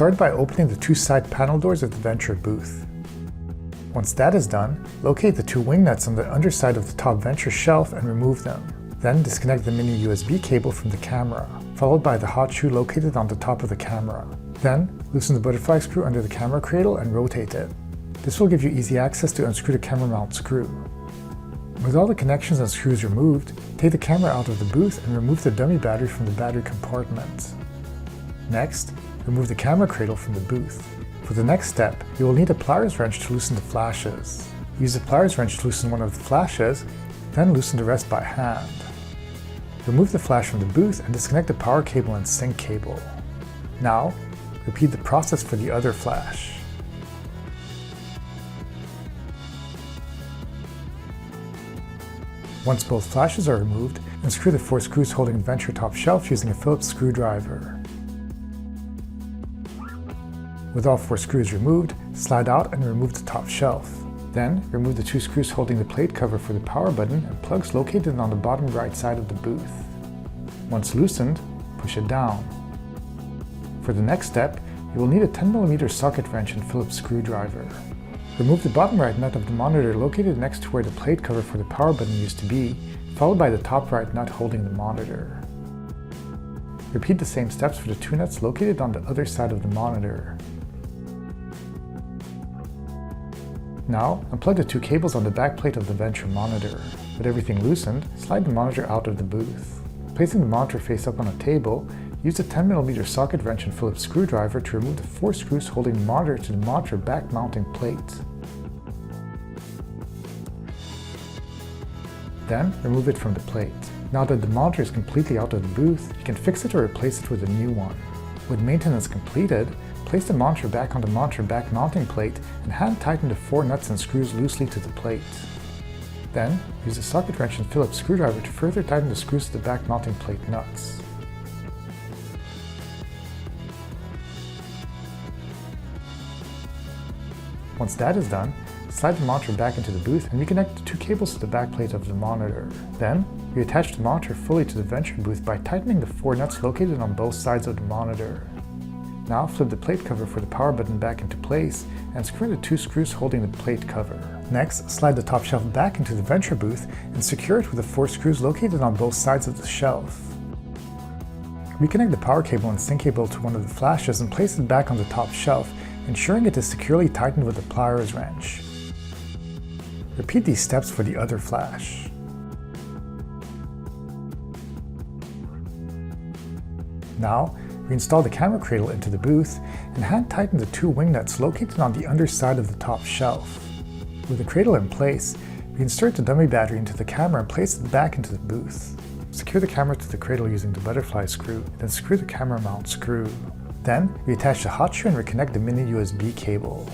start by opening the two side panel doors of the Venture booth. Once that is done, locate the two wing nuts on the underside of the top Venture shelf and remove them. Then disconnect the mini USB cable from the camera, followed by the hot shoe located on the top of the camera. Then, loosen the butterfly screw under the camera cradle and rotate it. This will give you easy access to unscrew the camera mount screw. With all the connections and screws removed, take the camera out of the booth and remove the dummy battery from the battery compartment. Next, remove the camera cradle from the booth. For the next step, you will need a pliers wrench to loosen the flashes. Use the pliers wrench to loosen one of the flashes, then loosen the rest by hand. Remove the flash from the booth and disconnect the power cable and sync cable. Now, repeat the process for the other flash. Once both flashes are removed, unscrew the 4 screws holding the Venture top shelf using a Phillips screwdriver. With all 4 screws removed, slide out and remove the top shelf. Then, remove the 2 screws holding the plate cover for the power button and plugs located on the bottom right side of the booth. Once loosened, push it down. For the next step, you will need a 10mm socket wrench and Phillips screwdriver. Remove the bottom right nut of the monitor located next to where the plate cover for the power button used to be, followed by the top right nut holding the monitor. Repeat the same steps for the 2 nuts located on the other side of the monitor. Now, unplug the 2 cables on the back plate of the Venture monitor. With everything loosened, slide the monitor out of the booth. Placing the monitor face up on a table, use a 10mm socket wrench and Phillips screwdriver to remove the 4 screws holding the monitor to the monitor back mounting plate. Then, remove it from the plate. Now that the monitor is completely out of the booth, you can fix it or replace it with a new one. With maintenance completed, place the monitor back on the monitor back mounting plate and hand tighten the 4 nuts and screws loosely to the plate. Then, use a socket wrench and Phillips screwdriver to further tighten the screws to the back mounting plate nuts. Once that is done, slide the monitor back into the booth and reconnect the 2 cables to the back plate of the monitor. Then, reattach the monitor fully to the Venture booth by tightening the 4 nuts located on both sides of the monitor. Now flip the plate cover for the power button back into place and screw the 2 screws holding the plate cover. Next, slide the top shelf back into the Venture booth and secure it with the 4 screws located on both sides of the shelf. Reconnect the power cable and sync cable to one of the flashes and place it back on the top shelf, ensuring it is securely tightened with a pliers wrench. Repeat these steps for the other flash. Now, reinstall the camera cradle into the booth and hand tighten the 2 wing nuts located on the underside of the top shelf. With the cradle in place, reinsert the dummy battery into the camera and place it back into the booth. Secure the camera to the cradle using the butterfly screw, then screw the camera mount screw. Then, reattach the hot shoe and reconnect the mini USB cable.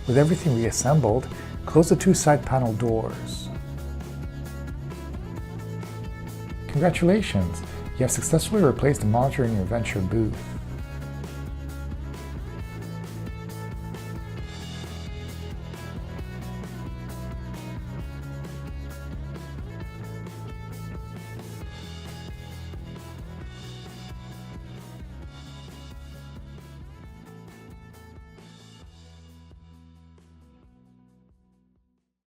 With everything reassembled, close the 2 side panel doors. Congratulations! You have successfully replaced the monitor in your Venture booth.